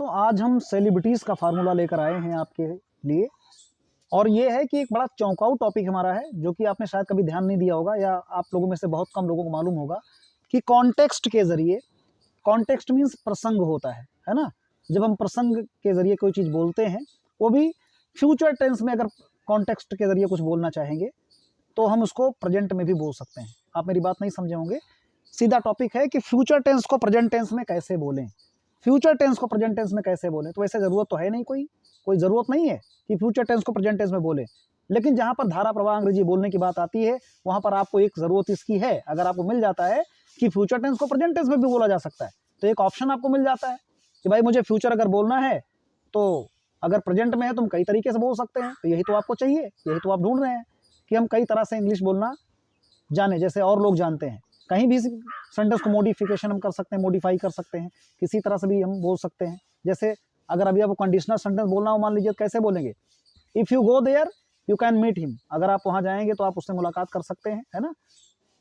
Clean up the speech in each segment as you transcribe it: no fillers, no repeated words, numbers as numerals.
आज हम सेलिब्रिटीज़ का फार्मूला लेकर आए हैं आपके लिए, और ये है कि एक बड़ा चौंकाऊ टॉपिक हमारा है जो कि आपने शायद कभी ध्यान नहीं दिया होगा या आप लोगों में से बहुत कम लोगों को मालूम होगा कि कॉन्टेक्स्ट के ज़रिए, कॉन्टेक्स्ट मीन्स प्रसंग होता है ना। जब हम प्रसंग के ज़रिए कोई चीज़ बोलते हैं, वो भी फ्यूचर टेंस में, अगर कॉन्टेक्स्ट के ज़रिए कुछ बोलना चाहेंगे तो हम उसको प्रेजेंट में भी बोल सकते हैं। आप मेरी बात नहीं समझे होंगे। सीधा टॉपिक है कि फ्यूचर टेंस को प्रेजेंट टेंस में कैसे बोलें, फ्यूचर टेंस को प्रेजेंट टेंस में कैसे बोलें। तो वैसे ज़रूरत तो है नहीं, कोई ज़रूरत नहीं है कि फ्यूचर टेंस को प्रेजेंट टेंस में बोलें, लेकिन जहाँ पर धारा प्रवाह अंग्रेजी बोलने की बात आती है वहाँ पर आपको एक ज़रूरत इसकी है। अगर आपको मिल जाता है कि फ्यूचर टेंस को प्रेजेंट टेंस में भी बोला जा सकता है, तो एक ऑप्शन आपको मिल जाता है कि भाई मुझे फ्यूचर अगर बोलना है तो अगर प्रेजेंट में है तो हम कई तरीके से बोल सकते हैं। तो यही तो आपको चाहिए, यही तो आप ढूंढ रहे हैं कि हम कई तरह से इंग्लिश बोलना जाने जैसे और लोग जानते हैं। कहीं भी सेंटेंस को मॉडिफिकेशन हम कर सकते हैं, मॉडिफाई कर सकते हैं, किसी तरह से भी हम बोल सकते हैं। जैसे अगर अभी आपको कंडीशनल सेंटेंस बोलना हो, मान लीजिए, कैसे बोलेंगे? If you go there you can meet him. अगर आप वहाँ जाएंगे तो आप उससे मुलाकात कर सकते हैं, है ना।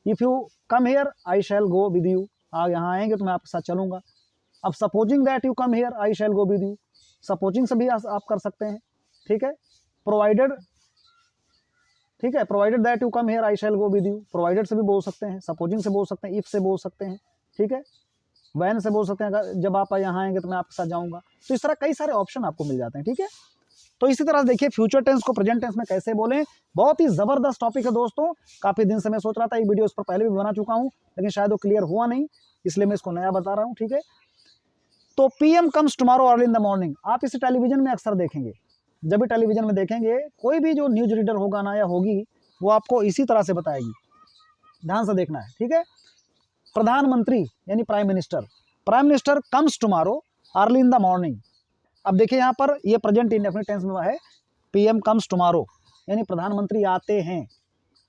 If you come here I shall go with you. आप यहाँ आएंगे तो मैं आपके साथ चलूँगा। अब supposing that you come here I shall go with you, supposing से भी आप कर सकते हैं, ठीक है। प्रोवाइडेड, ठीक है, provided that you come here I shall go with you, provided से भी बोल सकते हैं, सपोजिंग से बोल सकते हैं, इफ से बोल सकते हैं, ठीक है। वैन से बोल सकते हैं, अगर जब आप यहाँ आएंगे तो मैं आपके साथ जाऊँगा। तो इस तरह कई सारे ऑप्शन आपको मिल जाते हैं, ठीक है। तो इसी तरह देखिए फ्यूचर टेंस को प्रेजेंट टेंस में कैसे बोलें, बहुत ही ज़बरदस्त टॉपिक है दोस्तों। काफ़ी दिन से मैं सोच रहा था, एक वीडियो इस पर पहले भी बना चुका हूँ, लेकिन शायद वो क्लियर हुआ नहीं, इसलिए मैं इसको नया बता रहा हूँ, ठीक है। तो PM comes tomorrow early in the morning, आप इसे टेलीविजन में अक्सर देखेंगे। जब भी टेलीविजन में देखेंगे, कोई भी जो न्यूज रीडर होगा ना या होगी, वो आपको इसी तरह से बताएगी। ध्यान से देखना है, ठीक है। प्रधानमंत्री यानी prime minister comes tomorrow early in the morning. अब देखिए यहाँ पर ये प्रेजेंट इंडेफिनिट टेंस में है। PM कम्स टुमारो यानी प्रधानमंत्री आते हैं,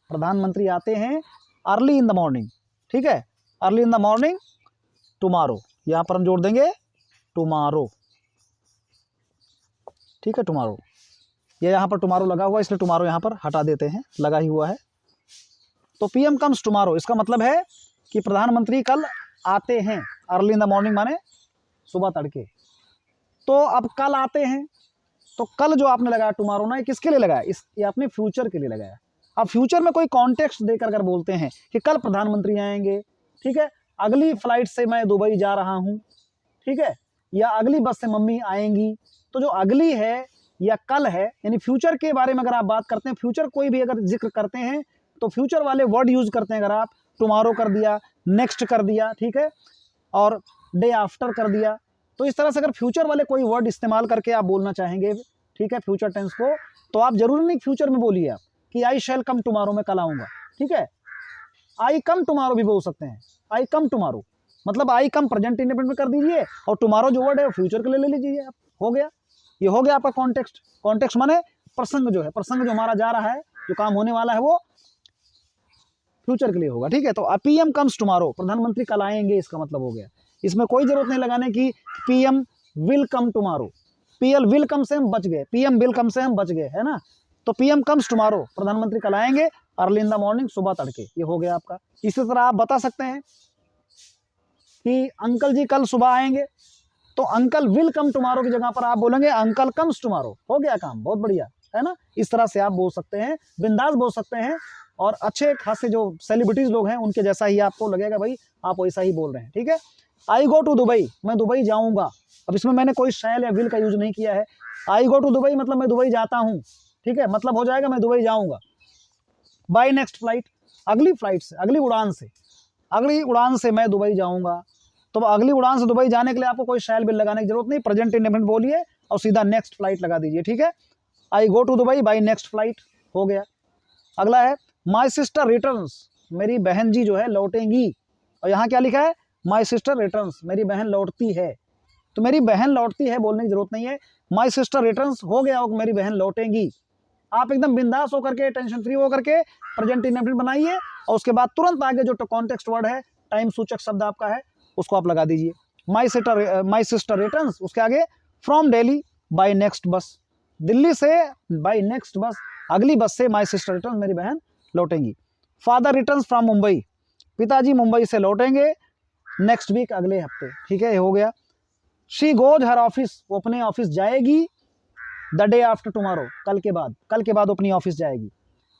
प्रधानमंत्री आते हैं अर्ली इन द मॉर्निंग, ठीक है। Early in the morning tomorrow, यहाँ पर हम जोड़ देंगे टुमारो, ठीक है, टुमारो। ये यहाँ पर टुमारो लगा हुआ है, इसलिए टुमारो यहाँ पर हटा देते हैं, लगा ही हुआ है। तो PM कम्स टुमारो, इसका मतलब है कि प्रधानमंत्री कल आते हैं। अर्ली इन द मॉर्निंग माने सुबह तड़के। तो अब कल आते हैं, तो कल जो आपने लगाया टुमारो ना, ये किसके लिए लगाया? ये आपने फ्यूचर के लिए लगाया। अब फ्यूचर में कोई कॉन्टेक्स्ट देकर अगर बोलते हैं कि कल प्रधानमंत्री आएंगे, ठीक है, अगली फ्लाइट से मैं दुबई जा रहा हूँ, ठीक है, या अगली बस से मम्मी आएंगी, तो जो अगली है या कल है, यानी फ्यूचर के बारे में अगर आप बात करते हैं, फ्यूचर कोई भी अगर जिक्र करते हैं तो फ्यूचर वाले वर्ड यूज करते हैं। अगर आप टुमारो कर दिया, नेक्स्ट कर दिया, ठीक है, और डे आफ्टर कर दिया, तो इस तरह से अगर फ्यूचर वाले कोई वर्ड इस्तेमाल करके आप बोलना चाहेंगे, ठीक है, फ्यूचर टेंस को, तो आप जरूरी नहीं फ्यूचर में बोलिए आप कि आई शैल कम टुमारो, मैं कल आऊँगा, ठीक है। आई कम टुमारो भी बोल सकते हैं, आई कम टुमारो मतलब आई कम प्रेजेंट इंडेफिनिट में कर दीजिए, और टुमारो जो वर्ड है फ्यूचर के लिए ले लीजिए आप, हो गया। ये हो गया आपका कॉन्टेक्स्ट। कॉन्टेक्स्ट माने प्रसंग जो है, प्रसंग जो हमारा जा रहा है, जो काम होने वाला है, वो फ्यूचर के लिए होगा, ठीक है। तो PM कम्स टुमारो, प्रधानमंत्री कल आएंगे, इसका मतलब हो गया। इसमें कोई जरूरत नहीं लगाने की PM will come tomorrow, PL will come से हम बच गए, PM विल कम से हम बच गए, है ना। तो PM कम्स टुमारो, प्रधानमंत्री कल आएंगे अर्ली इन द मॉर्निंग, सुबह तड़के, ये हो गया आपका। इसी तरह आप बता सकते हैं कि अंकल जी कल सुबह आएंगे, तो अंकल विल कम टुमारो की जगह पर आप बोलेंगे अंकल कम्स टुमारो, हो गया काम, बहुत बढ़िया, है ना। इस तरह से आप बोल सकते हैं, बिंदास बोल सकते हैं, और अच्छे खासे जो सेलिब्रिटीज लोग हैं उनके जैसा ही आपको लगेगा, भाई आप वैसा ही बोल रहे हैं, ठीक है। आई गो टू दुबई, मैं दुबई जाऊंगा। अब इसमें मैंने कोई शैल या विल का यूज नहीं किया है। आई गो टू दुबई मतलब मैं दुबई जाता हूँ, ठीक है, मतलब हो जाएगा मैं दुबई जाऊंगा। बाय नेक्स्ट फ्लाइट, अगली फ्लाइट से, अगली उड़ान से मैं दुबई जाऊंगा। तो अगली उड़ान से दुबई जाने के लिए आपको कोई शैल बिल लगाने की जरूरत नहीं, प्रेजेंट इंडेफिनिट बोलिए और सीधा नेक्स्ट फ्लाइट लगा दीजिए, ठीक है। I go to Dubai by next flight, हो गया। अगला है माई सिस्टर रिटर्न्स, मेरी बहन जी जो है लौटेंगी, और यहाँ क्या लिखा है? माई सिस्टर रिटर्न्स, मेरी बहन लौटती है। तो मेरी बहन लौटती है बोलने की जरूरत नहीं है, माई सिस्टर रिटर्न्स हो गया, और मेरी बहन लौटेंगी। आप एकदम बिंदास होकर के, टेंशन फ्री होकर के प्रेजेंट इंडेफिनिट बनाइए, और उसके बाद तुरंत आगे जो कॉन्टेक्स्ट वर्ड है, टाइम सूचक शब्द आपका है, उसको आप लगा दीजिए। माई सिस्टर रिटर्न्स, उसके आगे फ्रॉम दिल्ली बाय नेक्स्ट बस, दिल्ली से बाय नेक्स्ट बस, अगली बस से माई सिस्टर रिटर्न्स, मेरी बहन लौटेंगी। फादर रिटर्न्स फ्रॉम मुंबई, पिताजी मुंबई से लौटेंगे नेक्स्ट वीक, अगले हफ्ते, ठीक है, ये हो गया। शी गोज हर ऑफिस, वो अपने ऑफिस जाएगी, द डे आफ्टर टुमारो, कल के बाद वो अपनी ऑफिस जाएगी।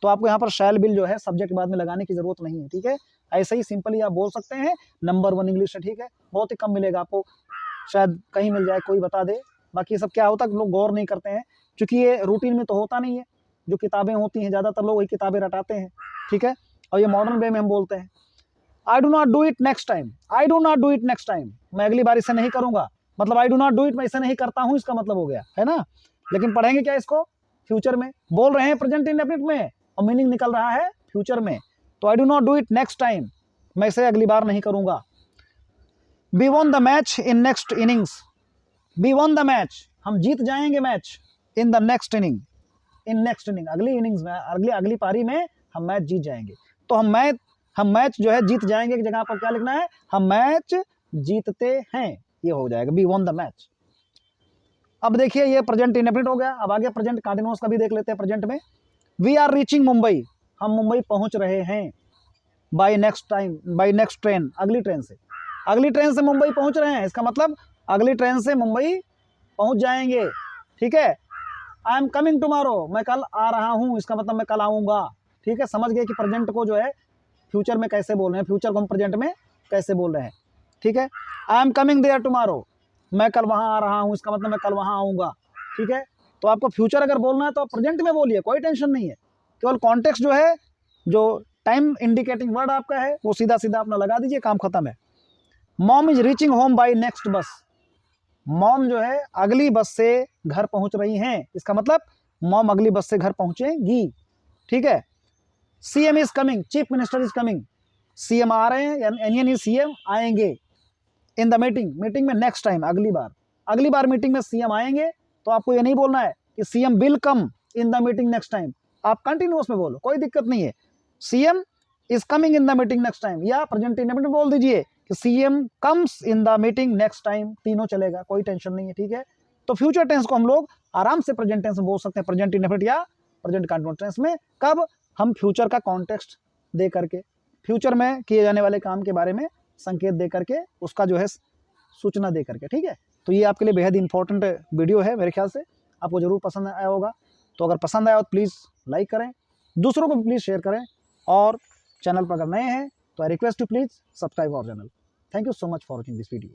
तो आपको यहाँ पर शैल बिल जो है सब्जेक्ट बाद में लगाने की जरूरत नहीं है, ठीक है। ऐसे ही सिंपली आप बोल सकते हैं। नंबर 1 इंग्लिश है, ठीक है। बहुत ही कम मिलेगा आपको, शायद कहीं मिल जाए, कोई बता दे। बाकी ये सब क्या होता है लोग गौर नहीं करते हैं, क्योंकि ये रूटीन में तो होता नहीं है। जो किताबें होती हैं ज़्यादातर लोग वही किताबें रटाते हैं, ठीक है। और ये मॉडर्न वे में हम बोलते हैं आई do not do it next time, I do not do it next time, मैं अगली बार इसे नहीं करूंगा, मतलब आई डू नॉट डू इट, मैं इसे नहीं करता हूं, इसका मतलब हो गया है ना। लेकिन पढ़ेंगे क्या इसको, फ्यूचर में बोल रहे हैं, प्रेजेंट इंडेफिनिट में, और मीनिंग निकल रहा है फ्यूचर में। तो I do not do it next time, मैं इसे अगली बार नहीं करूंगा। We won the match in next innings, we won the match, हम जीत जाएंगे match, in the next inning, in next inning, अगली इनिंग्स में, अगली पारी में हम मैच जीत जाएंगे। तो हम मैच जो है जीत जाएंगे की जगह पर क्या लिखना है, हम मैच जीतते हैं, ये हो जाएगा वी वॉन द मैच। अब देखिए ये प्रेजेंट इंडेफिनिट हो गया। अब आगे प्रेजेंट कंटीन्यूअस का भी देख लेते हैं। प्रेजेंट में वी आर रीचिंग मुंबई, हम मुंबई पहुंच रहे हैं, बाय नेक्स्ट ट्रेन, अगली ट्रेन से मुंबई पहुंच रहे हैं, इसका मतलब अगली ट्रेन से मुंबई पहुंच जाएंगे, ठीक है। आई एम कमिंग टुमारो, मैं कल आ रहा हूं, इसका मतलब मैं कल आऊंगा, ठीक है। समझ गए कि प्रेजेंट को जो है फ्यूचर में कैसे बोल रहे हैं, फ्यूचर को हम प्रेजेंट में कैसे बोल रहे हैं, ठीक है। I am coming there tomorrow, मैं कल वहां आ रहा हूं, इसका मतलब मैं कल वहां आऊंगा, ठीक है। तो आपको फ्यूचर अगर बोलना है तो आप प्रेजेंट में बोलिए, कोई टेंशन नहीं है। केवल कॉन्टेक्स्ट जो है, जो टाइम इंडिकेटिंग वर्ड आपका है, वो सीधा सीधा अपना लगा दीजिए, काम खत्म है। Mom is reaching home by next bus, mom जो है अगली बस से घर पहुंच रही हैं, इसका मतलब मॉम अगली बस से घर पहुंचेगी, ठीक है। CM is coming, chief minister is coming, CM आ रहे हैं, यानी सीएम आएंगे। इन द मीटिंग में नेक्स्ट टाइम, अगली बार मीटिंग में सीएम आएंगे। तो आपको ये नहीं बोलना है कि CM will come in the meeting next time, आप कंटिन्यूअस में बोलो, कोई दिक्कत नहीं है। CM is coming in the meeting next time, या प्रेजेंट इंडेफिनिट बोल दीजिए कि CM comes in the meeting next time, तीनों चलेगा, कोई टेंशन नहीं है, ठीक है। तो फ्यूचर टेंस को हम लोग आराम से प्रेजेंट टेंस में बोल सकते हैं, प्रेजेंट इंडेफिनिट या प्रेजेंट कंटीन्यूअस टेंस में। कब, हम फ्यूचर का कॉन्टेक्स्ट दे करके, फ्यूचर में किए जाने वाले काम के बारे में संकेत दे करके, उसका जो है सूचना दे करके, ठीक है। तो ये आपके लिए बेहद इंपॉर्टेंट वीडियो है, मेरे ख्याल से आपको जरूर पसंद आया होगा। तो अगर पसंद आया तो प्लीज़ लाइक करें, दूसरों को भी प्लीज़ शेयर करें, और चैनल पर अगर नए हैं तो I request to please subscribe our channel. Thank you so much for watching this video.